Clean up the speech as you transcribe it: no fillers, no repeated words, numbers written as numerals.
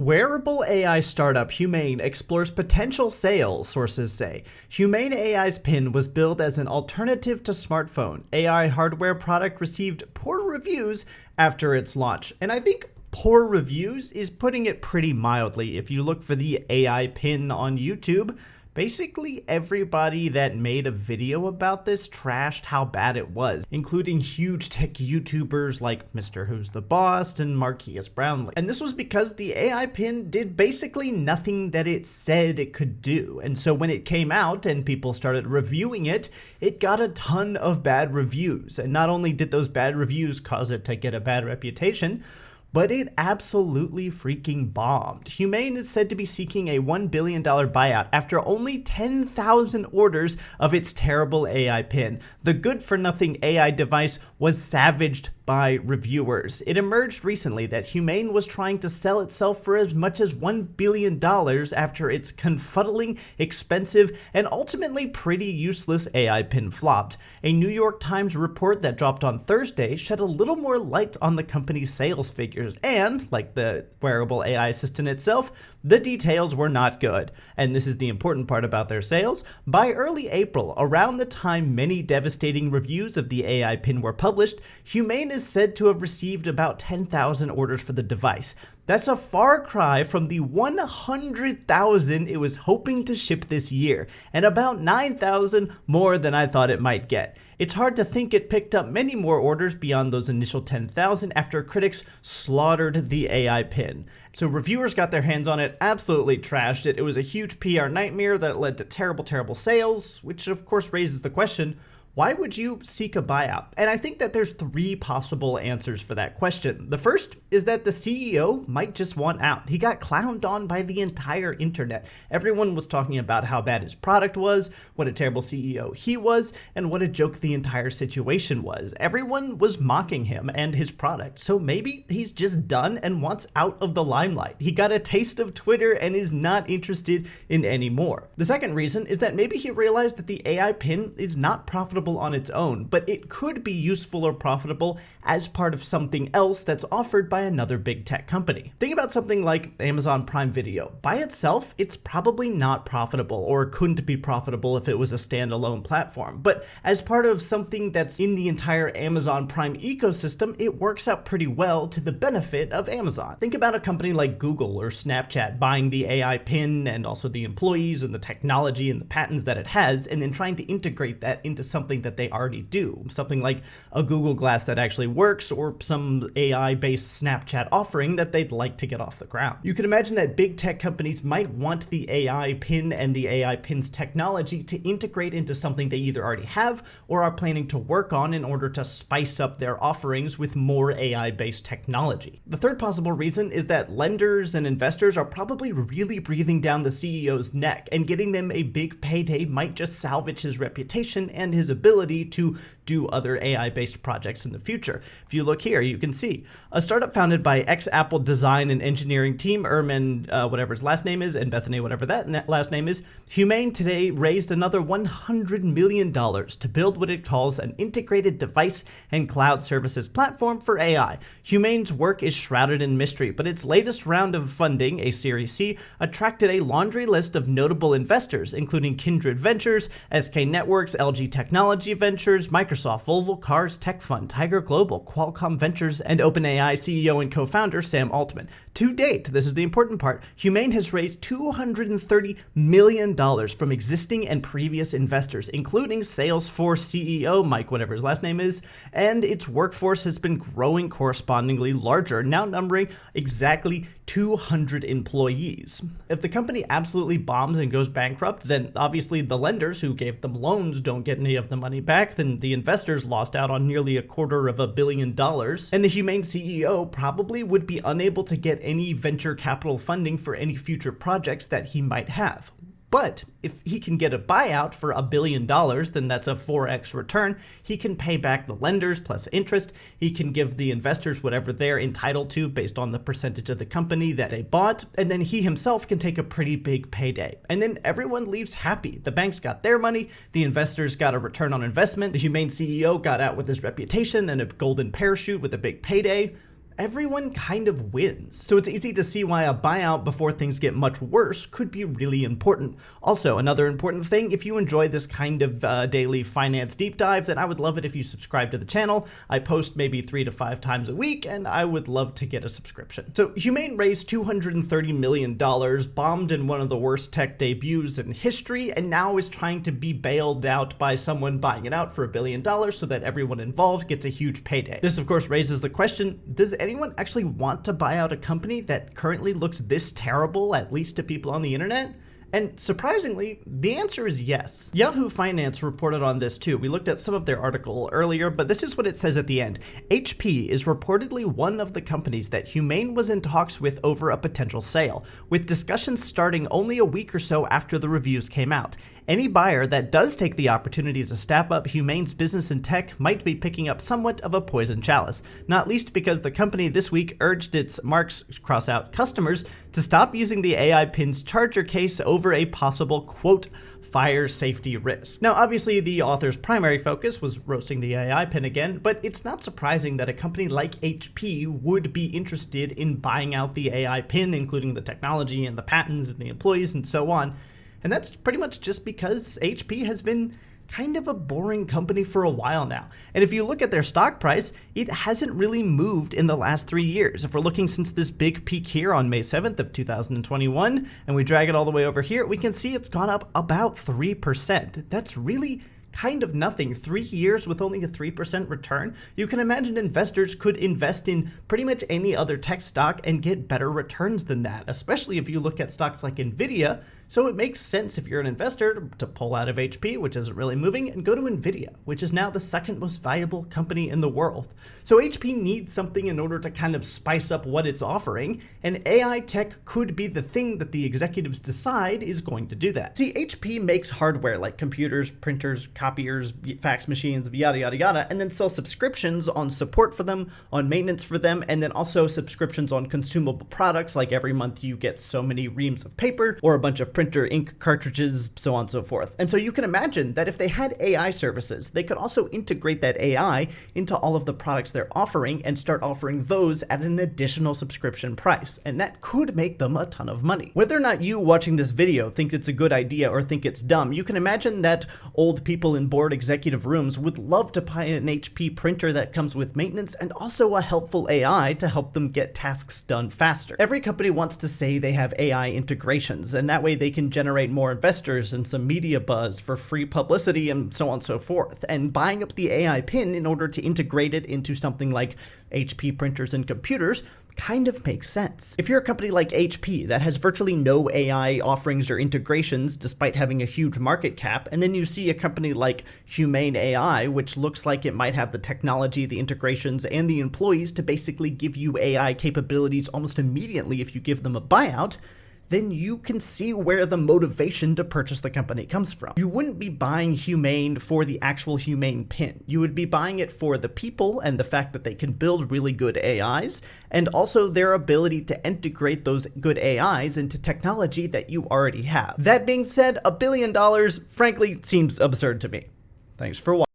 Wearable AI startup Humane explores potential sales, sources say. Humane AI's pin was billed as an alternative to smartphone. AI hardware product received poor reviews after its launch. And I think poor reviews is putting it pretty mildly. If you look for the AI pin on YouTube, basically everybody that made a video about this trashed how bad it was, including huge tech YouTubers like Mr. Who's the Boss and Marquise Brownlee. And this was because the AI pin did basically nothing that it said it could do. And so when it came out and people started reviewing it, it got a ton of bad reviews. And not only did those bad reviews cause it to get a bad reputation, but it absolutely freaking bombed. Humane is said to be seeking a $1 billion buyout after only 10,000 orders of its terrible AI pin. The good-for-nothing AI device was savaged by reviewers. It emerged recently that Humane was trying to sell itself for as much as $1 billion after its confuddling, expensive, and ultimately pretty useless AI pin flopped. A New York Times report that dropped on Thursday shed a little more light on the company's sales figures. And, like the wearable AI assistant itself, the details were not good. And this is the important part about their sales. By early April, around the time many devastating reviews of the AI pin were published, Humane is said to have received about 10,000 orders for the device. That's a far cry from the 100,000 it was hoping to ship this year, and about 9,000 more than I thought it might get. It's hard to think it picked up many more orders beyond those initial 10,000 after critics slaughtered the AI pin. So reviewers got their hands on it, absolutely trashed it. It was a huge PR nightmare that led to terrible sales, which of course raises the question, why would you seek a buyout? And I think that there's three possible answers for that question. The first is that the CEO might just want out. He got clowned on by the entire internet. Everyone was talking about how bad his product was, what a terrible CEO he was, and what a joke the entire situation was. Everyone was mocking him and his product. So maybe he's just done and wants out of the limelight. He got a taste of Twitter and is not interested in any more. The second reason is that maybe he realized that the AI pin is not profitable on its own, but it could be useful or profitable as part of something else that's offered by another big tech company. Think about something like Amazon Prime Video. By itself, it's probably not profitable or couldn't be profitable if it was a standalone platform, but as part of something that's in the entire Amazon Prime ecosystem, it works out pretty well to the benefit of Amazon. Think about a company like Google or Snapchat buying the AI pin and also the employees and the technology and the patents that it has, and then trying to integrate that into something that they already do, something like a Google Glass that actually works or some AI-based Snapchat offering that they'd like to get off the ground. You can imagine that big tech companies might want the AI pin and the AI pin's technology to integrate into something they either already have or are planning to work on in order to spice up their offerings with more AI-based technology. The third possible reason is that lenders and investors are probably really breathing down the CEO's neck, and getting them a big payday might just salvage his reputation and his ability to do other AI-based projects in the future. If you look here, you can see a startup founded by ex-Apple design and engineering team, Erman, whatever his last name is, and Bethany, whatever that last name is. Humane today raised another $100 million to build what it calls an integrated device and cloud services platform for AI. Humane's work is shrouded in mystery, but its latest round of funding, a Series C, attracted a laundry list of notable investors, including Kindred Ventures, SK Networks, LG Technology Ventures, Microsoft, Volvo Cars Tech Fund, Tiger Global, Qualcomm Ventures, and OpenAI CEO and co-founder Sam Altman. To date, this is the important part, Humane has raised $230 million from existing and previous investors, including Salesforce CEO Mike, whatever his last name is, and its workforce has been growing correspondingly larger, now numbering exactly 200 employees. If the company absolutely bombs and goes bankrupt, then obviously the lenders who gave them loans don't get any of the money back, then the investors lost out on nearly $250 million, and the Humane CEO probably would be unable to get any venture capital funding for any future projects that he might have. But if he can get a buyout for $1 billion, then that's a 4x return. He can pay back the lenders plus interest. He can give the investors whatever they're entitled to based on the percentage of the company that they bought. And then he himself can take a pretty big payday. And then everyone leaves happy. The banks got their money. The investors got a return on investment. The Humane CEO got out with his reputation and a golden parachute with a big payday. everyone kind of wins. So it's easy to see why a buyout before things get much worse could be really important. Also, another important thing, if you enjoy this kind of daily finance deep dive, then I would love it if you subscribe to the channel. I post maybe 3 to 5 times a week, and I would love to get a subscription. So Humane raised $230 million, bombed in one of the worst tech debuts in history, and now is trying to be bailed out by someone buying it out for $1 billion so that everyone involved gets a huge payday. This of course raises the question, does anyone actually want to buy out a company that currently looks this terrible, at least to people on the internet? And surprisingly, the answer is yes. Yahoo Finance reported on this too. We looked at some of their article earlier, but this is what it says at the end. HP is reportedly one of the companies that Humane was in talks with over a potential sale, with discussions starting only a week or so after the reviews came out. Any buyer that does take the opportunity to snap up Humane's business in tech might be picking up somewhat of a poison chalice, not least because the company this week urged its cross-out customers to stop using the AI pin's charger case over a possible, quote, fire safety risk. Now, obviously, the author's primary focus was roasting the AI pin again, but it's not surprising that a company like HP would be interested in buying out the AI pin, including the technology and the patents and the employees and so on. And that's pretty much just because HP has been kind of a boring company for a while now. And if you look at their stock price, it hasn't really moved in the last 3 years. If we're looking since this big peak here on May 7th of 2021, and we drag it all the way over here, we can see it's gone up about 3%. That's really kind of nothing. 3 years with only a 3% return. You can imagine investors could invest in pretty much any other tech stock and get better returns than that, especially if you look at stocks like Nvidia. So it makes sense if you're an investor to pull out of HP, which isn't really moving, and go to Nvidia, which is now the second most valuable company in the world. So HP needs something in order to kind of spice up what it's offering, and AI tech could be the thing that the executives decide is going to do that. See, HP makes hardware like computers, printers, copiers, fax machines, yada, yada, yada, and then sell subscriptions on support for them, on maintenance for them, and then also subscriptions on consumable products, like every month you get so many reams of paper or a bunch of printer ink cartridges, so on and so forth. And so you can imagine that if they had AI services, they could also integrate that AI into all of the products they're offering and start offering those at an additional subscription price. And that could make them a ton of money. Whether or not you watching this video think it's a good idea or think it's dumb, you can imagine that old people in board executive rooms would love to buy an HP printer that comes with maintenance and also a helpful AI to help them get tasks done faster. Every company wants to say they have AI integrations, and that way they can generate more investors and some media buzz for free publicity and so on and so forth. And buying up the AI pin in order to integrate it into something like HP printers and computers kind of makes sense. If you're a company like HP that has virtually no AI offerings or integrations despite having a huge market cap, and then you see a company like Humane AI, which looks like it might have the technology, the integrations, and the employees to basically give you AI capabilities almost immediately if you give them a buyout, then you can see where the motivation to purchase the company comes from. You wouldn't be buying Humane for the actual Humane pin. You would be buying it for the people and the fact that they can build really good AIs, and also their ability to integrate those good AIs into technology that you already have. That being said, $1 billion frankly seems absurd to me. Thanks for watching.